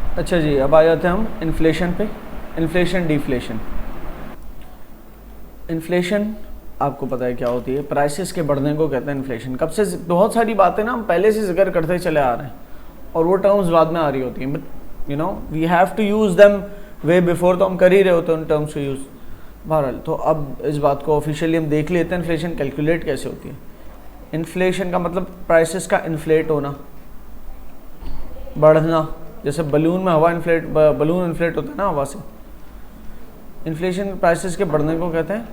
अच्छा जी, अब आ जाते हैं हम इन्फ्लेशन पे। Inflation deflation. इन्फ्लेशन आपको पता है क्या होती है, प्राइसेस के बढ़ने को कहते हैं इन्फ्लेशन। कब से बहुत सारी बातें ना हम पहले से जिक्र करते चले आ रहे हैं और वो टर्म्स बाद में आ रही होती हैं, but you know we have to use them way before, तो हम कर ही रहे होते हैं उन टर्म्स को यूज़। बहरहाल तो अब इस बात को ऑफिशियली हम देख लेते हैं, इन्फ्लेशन कैलकुलेट कैसे होती है। इन्फ्लेशन का मतलब प्राइसेस का इन्फ्लेट होना, बढ़ना, जैसे बलून में हवा इन्फ्लेट, बलून इन्फ्लेट होता है ना हवा से। इन्फ्लेशन प्राइसेस के बढ़ने को कहते हैं।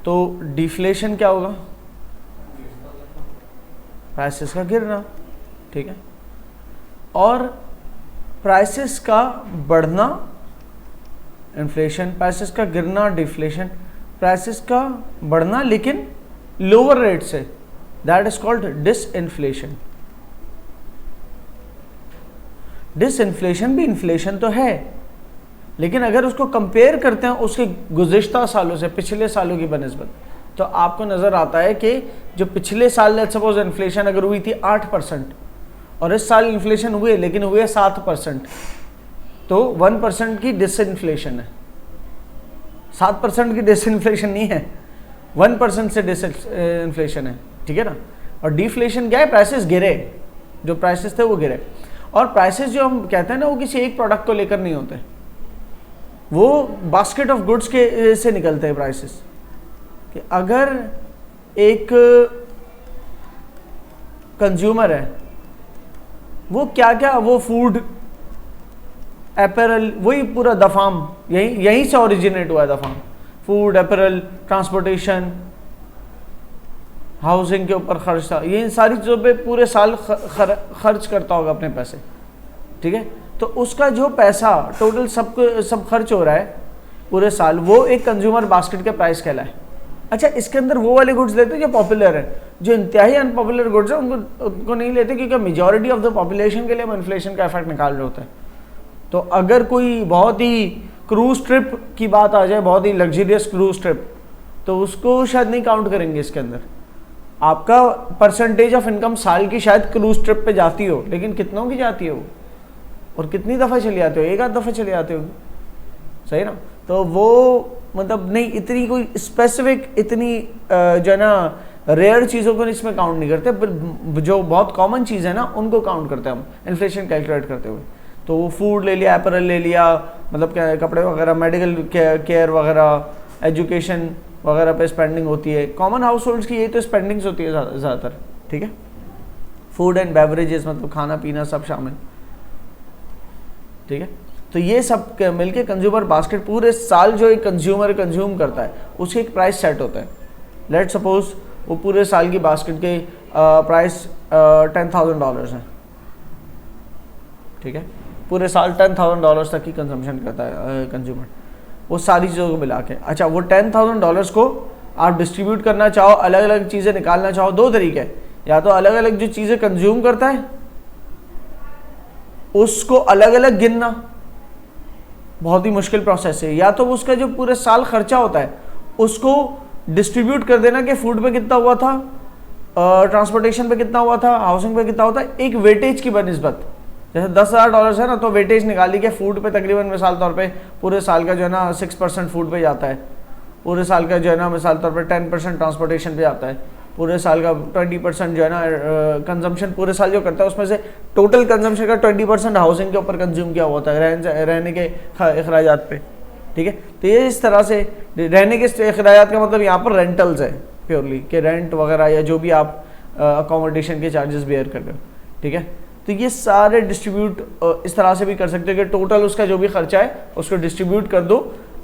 तो डिफ्लेशन क्या होगा? प्राइसेस का गिरना, ठीक है। और प्राइसेस का बढ़ना इन्फ्लेशन, प्राइसेस का गिरना डिफ्लेशन। प्राइसेस का बढ़ना लेकिन लोअर रेट से, that is called disinflation. Disinflation भी इन्फ्लेशन तो है, लेकिन अगर उसको कंपेयर करते हैं उसके गुज़िश्ता सालों से, पिछले सालों की बनिस्बत, तो आपको नज़र आता है कि जो पिछले साल लेट्स सपोज इन्फ्लेशन अगर हुई थी 8% और इस साल इन्फ्लेशन हुए लेकिन हुए 7%, तो 1% की डिसइन्फ्लेशन है। 7% की डिसइन्फ्लेशन नहीं है, 1% से डिसइन्फ्लेशन है, ठीक है ना। और डिफ्लेशन क्या है? प्राइसेस गिरे, जो प्राइसेस थे वो गिरे। और प्राइसेस जो हम कहते हैं ना, वो किसी एक प्रोडक्ट को लेकर नहीं होते, वो बास्केट ऑफ गुड्स के से निकलते हैं प्राइसेस। कि अगर एक कंज्यूमर है, वो क्या क्या, वो फूड, अपैरल, वही पूरा दफाम यहीं से ओरिजिनेट हुआ है। दफाम, फूड, अपैरल, ट्रांसपोर्टेशन, हाउसिंग के ऊपर खर्च था, ये इन सारी चीज़ों पे पूरे साल खर्च करता होगा अपने पैसे, ठीक है। तो उसका जो पैसा टोटल सब खर्च हो रहा है पूरे साल, वो एक कंज्यूमर बास्केट के प्राइस कहलाए। अच्छा, इसके अंदर वो वाले गुड्स लेते हैं जो पॉपुलर है, जो इंतहाई अनपॉपुलर गुड्स है उनको नहीं लेते, क्योंकि मेजॉरिटी ऑफ द पॉपुलेशन के लिए हम इन्फ्लेशन का इफेक्ट निकाल रहे होते हैं। तो अगर कोई बहुत ही क्रूज ट्रिप की बात आ जाए, बहुत ही लग्जरियस क्रूज ट्रिप, तो उसको शायद नहीं काउंट करेंगे इसके अंदर। आपका परसेंटेज ऑफ इनकम साल की शायद क्रूज ट्रिप पे जाती हो, लेकिन कितनों की जाती है वो, और कितनी दफ़ा चली जाते हो? एक आध दफ़ा चली जाते हो, सही ना। तो वो मतलब नहीं, इतनी कोई स्पेसिफिक, इतनी जो है ना रेयर चीज़ों को इसमें काउंट नहीं करते, जो बहुत कॉमन चीज़ है ना उनको काउंट करते हैं हम इन्फ्लेशन कैलकुलेट करते हुए। तो वो फूड ले लिया, अपैरल ले लिया, मतलब क्या, कपड़े वगैरह, मेडिकल केयर वगैरह, एजुकेशन वगैरह पे स्पेंडिंग होती है। कॉमन हाउस होल्ड्स की ये तो स्पेंडिंग्स होती है ज़्यादातर, ठीक है। फूड एंड बेवरेजेस मतलब खाना पीना सब शामिल, ठीक है। तो ये सब मिलके कंज्यूमर बास्केट, पूरे साल जो एक कंज्यूमर कंज्यूम करता है उसके एक प्राइस सेट होता है। लेट सपोज वो पूरे साल की बास्केट के प्राइस $10,000 है, ठीक है। पूरे साल $10,000 तक की कंजम्पशन करता है कंज्यूमर, वो सारी चीज़ों को मिला के। अच्छा, वो $10,000 को आप डिस्ट्रीब्यूट करना चाहो, अलग अलग चीज़ें निकालना चाहो, दो तरीके हैं। या तो अलग अलग जो चीज़ें कंज्यूम करता है उसको अलग अलग गिनना, बहुत ही मुश्किल प्रोसेस है। या तो उसका जो पूरे साल खर्चा होता है उसको डिस्ट्रीब्यूट कर देना कि फूड पे कितना हुआ था, ट्रांसपोर्टेशन पे कितना हुआ था, हाउसिंग पे कितना होता है, एक वेटेज की बनिस्बत। जैसे $10,000 है ना, तो वेटेज निकाली कि फूड पे तकरीबन मिसाल तौर पे पूरे साल का जो है ना 6% फूड पे जाता है, पूरे साल का जो है ना मिसाल तौर पे 10% ट्रांसपोर्टेशन पे जाता है, पूरे साल का 20% जो है ना कंजम्पशन पूरे साल जो करता है उसमें से टोटल कंजम्पशन का 20% हाउसिंग के ऊपर कंज्यूम किया होता है, रहने के अखराजात पे, ठीक है। तो ये इस तरह से रहने के अखराजात का मतलब यहाँ पर रेंटल्स है प्योरली, कि रेंट वगैरह या जो भी आप अकोमोडेशन के चार्जेस बेयर कर रहे हो, ठीक है। तो ये सारे डिस्ट्रीब्यूट इस तरह से भी कर सकते हो कि टोटल उसका जो भी खर्चा है उसको डिस्ट्रीब्यूट कर दो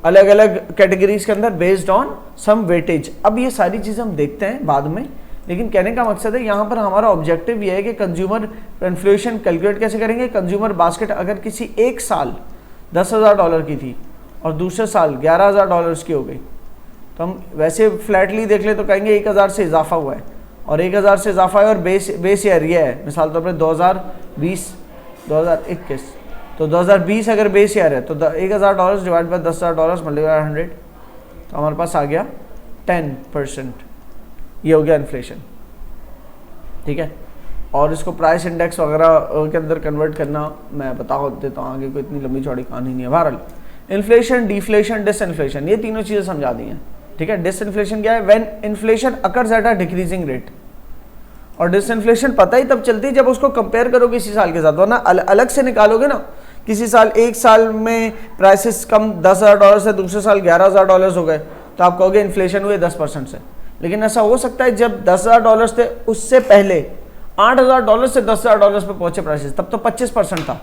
अलग अलग कैटेगरीज के अंदर बेस्ड ऑन सम वेटेज। अब ये सारी चीज़ें हम देखते हैं बाद में, लेकिन कहने का मकसद है यहाँ पर हमारा ऑब्जेक्टिव ये है कि कंज्यूमर इन्फ्लेशन कैलकुलेट कैसे करेंगे। कंज्यूमर बास्केट अगर किसी एक साल $10,000 की थी और दूसरे साल $11,000 की हो गई, तो हम वैसे फ्लैटली देख ले तो कहेंगे 1,000 से इजाफा हुआ है, और 1,000 से इजाफा है और बेस ईयर ये है, मिसाल तौर पर 2020 2021, तो 2020 अगर बेस ईयर है तो $1,000 डिवाइड बाय $10,000 मल्टीप्लाई 100, तो हमारे पास आ गया 10%। ये हो गया इन्फ्लेशन, ठीक है। और इसको प्राइस इंडेक्स वगैरह के अंदर कन्वर्ट करना मैं बता देता हूँ आगे, कोई इतनी लंबी चौड़ी कहानी नहीं है। बहरहाल इन्फ्लेशन, डिफ्लेशन, डिसइन्फ्लेशन, ये तीनों चीज़ें समझा दी हैं, ठीक है। डिसइन्फ्लेशन क्या है? When inflation occurs at a decreasing rate, और डिसइन्फ्लेशन पता ही तब चलती है जब उसको कंपेयर करो किसी साल के साथ, वरना अलग से निकालोगे ना, किसी साल, एक साल में प्राइसेस कम $10,000 से दूसरे साल $11,000 हो गए तो आप कहोगे इन्फ्लेशन हुए 10% से। लेकिन ऐसा हो सकता है जब $10,000 थे उससे पहले $8,000 से $10,000 पे पहुंचे प्राइसेस, तब तो 25% था,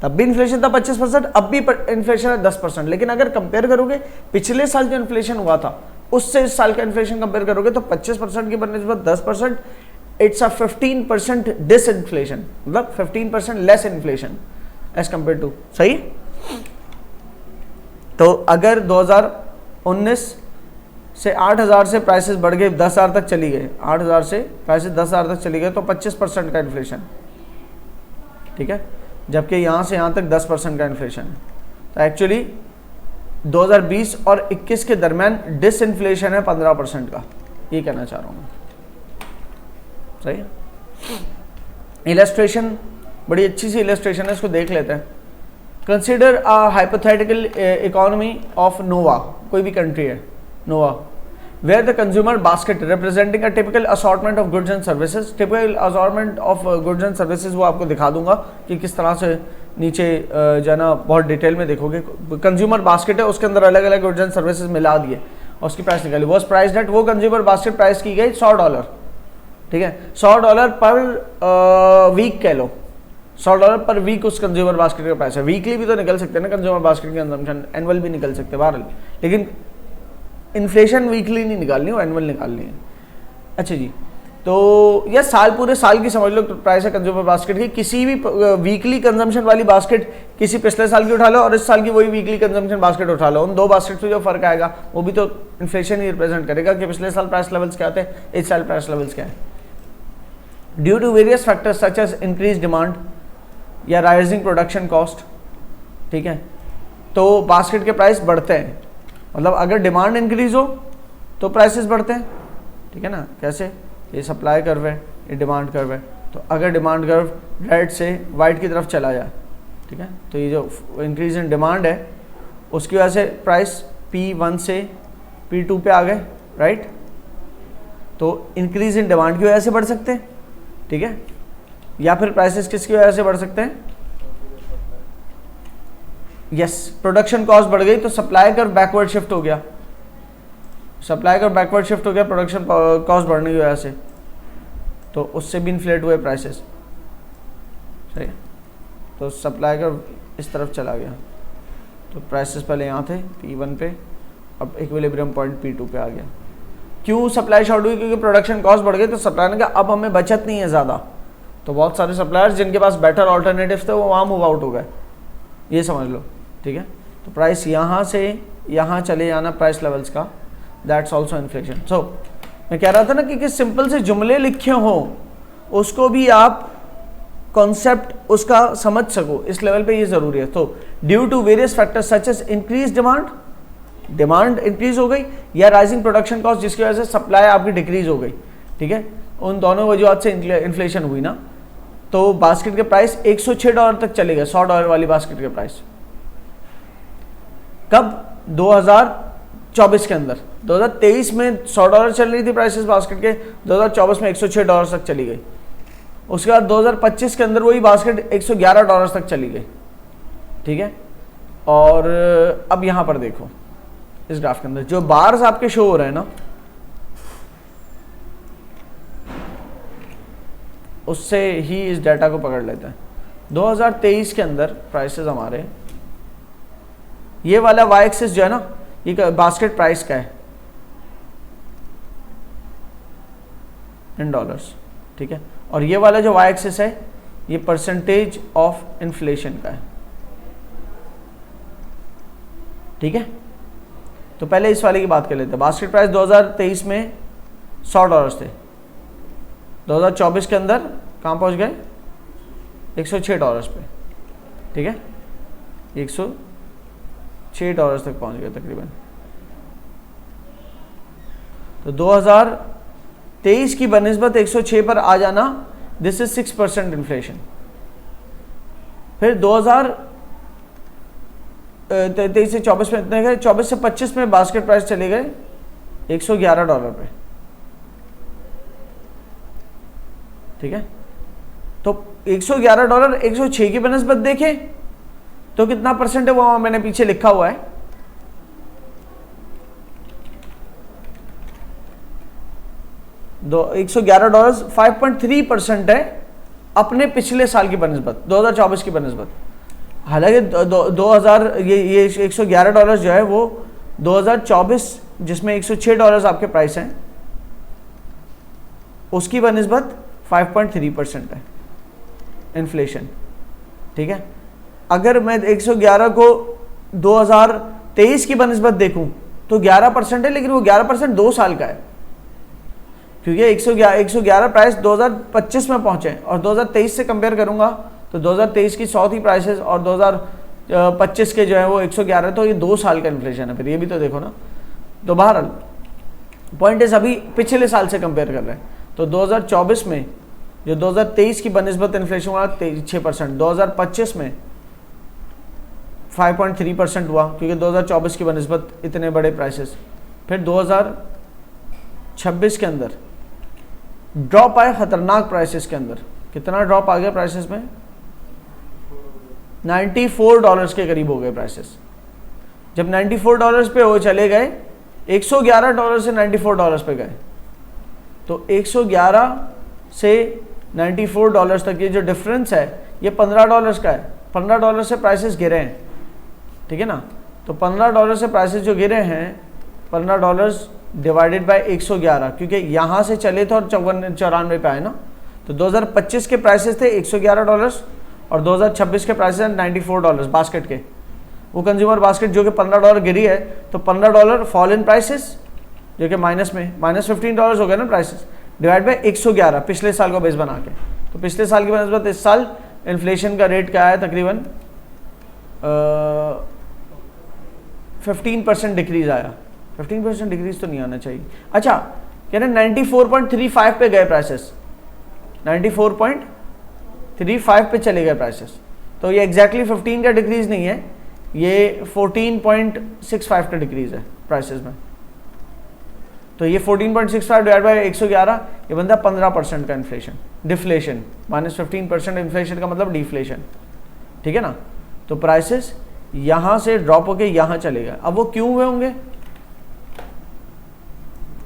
तब भी इन्फ्लेशन था 25%, अब भी इन्फ्लेशन है 10%। लेकिन अगर कंपेयर करोगे पिछले साल जो इन्फ्लेशन हुआ था उससे इस साल का इन्फ्लेशन कंपेयर करोगे तो 25% की बनस्बत 10%, इट्स अ 15% डिसइन्फ्लेशन, मतलब 15% less inflation as compare to, सही। तो अगर 2019 से 8,000 से प्राइसेस बढ़ गए 10,000 तक चली गए, 8,000 से प्राइसेस 10,000 तक चली गए तो 25% का इन्फ्लेशन, ठीक है, जबकि यहाँ से यहाँ तक 10% का इन्फ्लेशन है। तो एक्चुअली 2020 और 21 के दरमियान डिसइन्फ्लेशन है 15% का, ये कहना चाह रहा हूँ मैं, सही है। इलस्ट्रेशन, बड़ी अच्छी सी इलस्ट्रेशन है, इसको देख लेते हैं। Consider a hypothetical economy of Nova, कोई भी कंट्री है Nova, where the consumer basket representing a typical assortment of goods and services. Typical assortment of goods and services वो आपको दिखा दूंगा कि किस तरह से नीचे जाना, बहुत डिटेल में देखोगे। कंज्यूमर बास्केट है, उसके अंदर अलग अलग गुड्स एंड सर्विसेज मिला दिए और उसकी प्राइस निकाली। वॉज प्राइस डेट, वो कंज्यूमर बास्केट प्राइस की गई $100, ठीक है, $100 पर वीक कह लो, $100 पर वीक उस कंज्यूमर बास्केट का प्राइस है। वीकली भी तो निकल सकते हैं ना कंज्यूमर बास्केट की कंजम्पशन, एनुअल भी निकल सकते हैं बहरहाल, लेकिन इन्फ्लेशन वीकली नहीं निकालनी, वो एनुअल निकालनी है। अच्छा जी, तो यह साल, पूरे साल की समझ लो प्राइस है कंज्यूमर बास्केट की। किसी भी वीकली कंजम्पशन वाली बास्केट किसी पिछले साल की उठा लो और इस साल की वही वीकली कंजम्पशन बास्केट उठा लो, उन दो बास्केट में जो फर्क आएगा वो भी तो इन्फ्लेशन ही रिप्रेजेंट करेगा कि पिछले साल प्राइस लेवल्स क्या थे, इस साल प्राइस लेवल्स क्या है। Due to various factors such as increase demand या राइजिंग प्रोडक्शन कॉस्ट, ठीक है, तो बास्केट के प्राइस बढ़ते हैं, मतलब अगर डिमांड इंक्रीज हो तो प्राइसेस बढ़ते हैं, ठीक है ना। कैसे? ये सप्लाई कर्व है, ये डिमांड कर्व है, तो अगर डिमांड कर्व रेड से वाइट की तरफ चला जाए, ठीक है, तो ये जो इंक्रीज इन डिमांड है उसकी वजह से प्राइस P1 से P2 पे आ गए, राइट। तो इंक्रीज इन डिमांड की वजह से बढ़ सकते हैं, ठीक है, या फिर प्राइसेस किसकी वजह से बढ़ सकते हैं? यस, प्रोडक्शन कॉस्ट बढ़ गई तो सप्लाई कर्व बैकवर्ड शिफ्ट हो गया, सप्लाई कर्व बैकवर्ड शिफ्ट हो गया प्रोडक्शन कॉस्ट बढ़ने की वजह से, तो उससे भी इन्फ्लेट हुए प्राइसेस, सही। तो सप्लाई कर्व इस तरफ चला गया, तो प्राइसेस पहले यहाँ थे P1 पे, अब इक्विलिब्रियम पॉइंट P2 पे आ गया। क्यों सप्लाई शॉर्ट हुई? क्योंकि प्रोडक्शन कॉस्ट बढ़ गई, तो सप्लाई ने कहा अब हमें बचत नहीं है ज़्यादा, तो बहुत सारे सप्लायर्स जिनके पास बेटर ऑल्टरनेटिव थे वो वहाँ मूव आउट हो गए, ये समझ लो, ठीक है। तो प्राइस यहाँ से यहाँ चले जाना प्राइस लेवल्स का, दैट्स ऑल्सो इन्फ्लेशन। सो मैं कह रहा था ना कि सिंपल से जुमले लिखे हों उसको भी आप कॉन्सेप्ट उसका समझ सको, इस लेवल पे ये ज़रूरी है। तो due to various factors such as increase demand, demand increase हो गई, या राइजिंग प्रोडक्शन कॉस्ट जिसकी वजह से सप्लाई आपकी डिक्रीज हो गई, ठीक है, उन दोनों वजूहत से इन्फ्लेशन हुई ना, तो बास्केट के प्राइस $106 तक चले गए, $100 वाली बास्केट के प्राइस। कब? 2024 के अंदर। 2023 में $100 चल रही थी प्राइसेस बास्केट के, 2024 में $106 तक चली गई। उसके बाद 2025 के अंदर वही बास्केट $111 तक चली गई, ठीक है। और अब यहाँ पर देखो इस ग्राफ के अंदर जो बार्स आपके शो हो रहे हैं ना, उससे ही इस डाटा को पकड़ लेते हैं। 2023 के अंदर प्राइसेस हमारे, ये वाला वाई एक्सिस जो है ना, ये बास्केट प्राइस का है इन डॉलर्स, ठीक है, और ये वाला जो वाई एक्सिस है ये परसेंटेज ऑफ इन्फ्लेशन का है, ठीक है। तो पहले इस वाले की बात कर लेते हैं। बास्केट प्राइस 2023 में $100 थे, 2024 के अंदर कहाँ पहुँच गए? $106 पे, ठीक है, $106 तक पहुँच गए तकरीबन। तो 2023 की बनिस्बत 106 पर आ जाना दिस इज 6% इन्फ्लेशन। फिर 2023 से 24 में इतने गए, 24 से 25 में बास्केट प्राइस चले गए $111 पे, ठीक है। तो $111 106 की बनस्बत देखें तो कितना परसेंट है, वो मैंने पीछे लिखा हुआ है। $111 5.3% है अपने पिछले साल की बनस्बत, 2024 की बनस्बत। हालांकि 2000 ये $111 जो है वो 2024 जिसमें $106 आपके प्राइस हैं उसकी बनस्बत 5.3% है इन्फ्लेशन, ठीक है। अगर मैं 111 को 2023 की बनस्बत देखूं तो 11% है, लेकिन वो 11% 2 साल का है, क्योंकि 111 प्राइस 2025 में पहुंचे और 2023 से कंपेयर करूंगा तो 2023 की 100 थी प्राइसेस और 2025 के जो है वो 111, तो ये 2 साल का इन्फ्लेशन है। फिर ये भी तो देखो ना। तो बहरहाल पॉइंट इज अभी पिछले साल से कंपेयर कर रहे हैं, तो 2024 में जो 2023 की बनस्बत इन्फ्लेशन हुआ 6%, 2025 में 5.3% हुआ क्योंकि 2024 की बनस्बत इतने बड़े प्राइसेस। फिर 2026 के अंदर ड्रॉप आए खतरनाक प्राइसेस के अंदर। कितना ड्रॉप आ गया प्राइसेस में? $94 के करीब हो गए प्राइसेस। जब $94 पे वो चले गए, $111 से $94 पे गए, तो 111 से $94 तक ये जो डिफरेंस है ये $15 का है। $15 से प्राइसेस गिरे हैं, ठीक है ना। तो $15 से प्राइसेस जो गिरे हैं, $15 डिवाइडेड बाय 111, क्योंकि यहाँ से चले थे और 54 पे आए ना। तो 2025 के प्राइसेस थे $111 और 2026 के प्राइसेस हैं $94 बास्केट के। वो कंज्यूमर बास्केट जो कि $15 गिरी है, तो $15 फॉल इन प्राइसेस जो कि -$15 हो गए ना प्राइसेस, डिवाइड बाय 111 पिछले साल को बेस बना के। तो पिछले साल की बनस्बत इस साल इन्फ्लेशन का रेट क्या है? तकरीबन 15% डिक्रीज आया। 15% डिक्रीज तो नहीं आना चाहिए। अच्छा, कह रहे 94.35 पे गए प्राइसेस, 94.35 पे चले गए प्राइसेस। तो ये एग्जैक्टली 15 का डिक्रीज नहीं है, ये 14.65 का डिक्रीज है प्राइसेस में। तो ये 14.65 डिवाइड बाय 111, ये बनता है 15% का इन्फ्लेशन, डिफ्लेशन। -15% इन्फ्लेशन का मतलब डिफ्लेशन, ठीक है ना। तो प्राइसेस यहाँ से ड्रॉप होके यहाँ चले गए। अब वो क्यों हुए होंगे?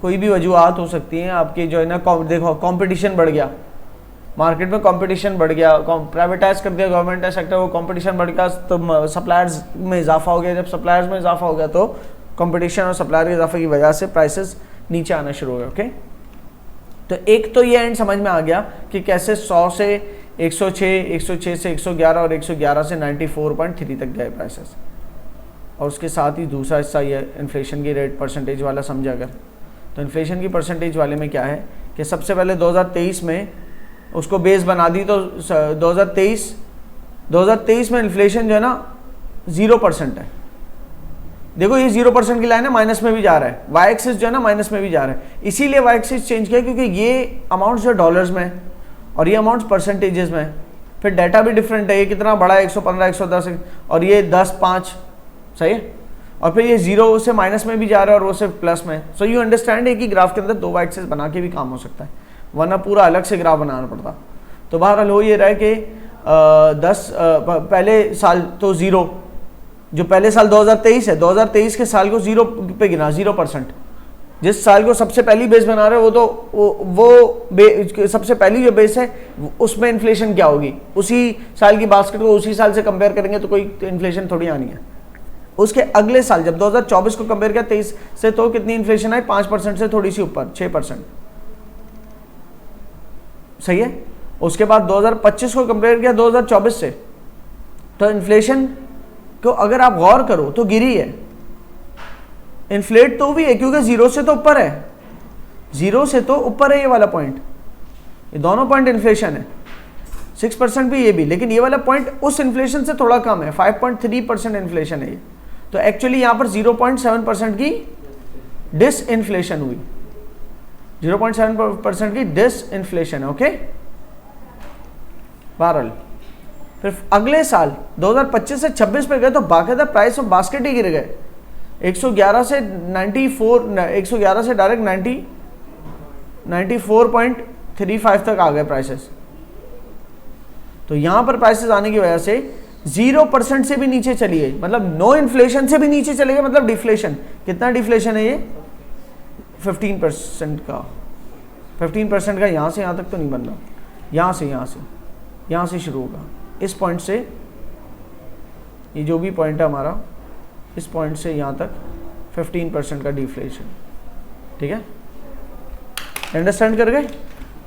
कोई भी वजूहत हो सकती हैं आपकी, जो है ना, देखो कंपटीशन बढ़ गया मार्केट में, कंपटीशन बढ़ गया, प्राइवेटाइज कर दिया गवर्नमेंट ने सेक्टर, वो कंपटीशन बढ़ गया तो सप्लायर्स में इजाफा हो गया। जब सप्लायर्स में इजाफा हो गया तो कंपटीशन और सप्लायर के इजाफे की वजह से प्राइसेस नीचे आना शुरू हो गए। ओके, तो एक तो ये एंड समझ में आ गया कि कैसे 100 से 106, 106 से 111 और 111 से 94.3 तक गए प्राइसेस। और उसके साथ ही दूसरा हिस्सा ये इन्फ्लेशन की रेट परसेंटेज वाला समझा अगर, तो इन्फ्लेशन की परसेंटेज वाले में क्या है कि सबसे पहले 2023 में उसको बेस बना दी, तो 2023 में इन्फ्लेशन जो है ना 0% है। देखो ये 0% की लाइन है, माइनस में भी जा रहा है, वाई एक्सिस जो है ना माइनस में भी जा रहा है। इसीलिए वाई एक्सिस चेंज किया क्योंकि ये अमाउंट जो डॉलर्स में और ये अमाउंट परसेंटेजेस में। फिर डाटा भी डिफरेंट है, ये कितना बड़ा है 115, 110 और ये 10, 5, सही है। और फिर ये 0 से माइनस में भी जा रहा है और वो सिर्फ प्लस में। सो यू अंडरस्टैंड है कि ग्राफ के अंदर 2 वाई एक्सिस बना के भी काम हो सकता है, वरना पूरा अलग से ग्राफ बनाना पड़ता। तो बहरहाल हो ये रहा है कि 10 पहले साल तो 0, जो पहले साल 2023 है, 2023 के साल को 0 पे गिना, 0%। जिस साल को सबसे पहली बेस बना रहे हो वो तो वो सबसे पहली जो बेस है उसमें इन्फ्लेशन क्या होगी, उसी साल की बास्केट को उसी साल से कंपेयर करेंगे तो कोई इन्फ्लेशन थोड़ी आनी है। उसके अगले साल जब 2024 को कंपेयर किया 23 से, तो कितनी इन्फ्लेशन आई? 5% से थोड़ी सी ऊपर, 6%, सही है। उसके बाद 2025 को कंपेयर किया 2024 से, तो इन्फ्लेशन को अगर आप गौर करो तो गिरी है, इन्फ्लेट तो भी है क्योंकि 0 से तो ऊपर है, 0 से तो ऊपर है ये वाला पॉइंट, ये दोनों पॉइंट इन्फ्लेशन है, 6% भी ये भी, लेकिन ये वाला पॉइंट उस इन्फ्लेशन से थोड़ा कम है, 5.3% इन्फ्लेशन है ये। तो एक्चुअली यहां पर 0.7% की डिस इन्फ्लेशन हुई, 0.7% की डिस इन्फ्लेशन है। ओके, बहरहाल फिर अगले साल 2025 से 26 पे गए तो बाकायदा प्राइस ऑफ बास्केट ही गिर गए, 111 से 94, 111 से डायरेक्ट 94.35 तक आ गए प्राइसेस। तो यहां पर प्राइसेस आने की वजह से 0% से भी नीचे चली गई, मतलब नो इन्फ्लेशन से भी नीचे चले गए, मतलब डिफ्लेशन। कितना डिफ्लेशन है ये? 15% का। 15% का यहां से यहां तक तो नहीं बन रहा, यहां से शुरू होगा, इस पॉइंट से, ये जो भी पॉइंट है हमारा, इस पॉइंट से यहां तक 15% का डिफ्लेशन। ठीक है, अंडरस्टैंड कर गए?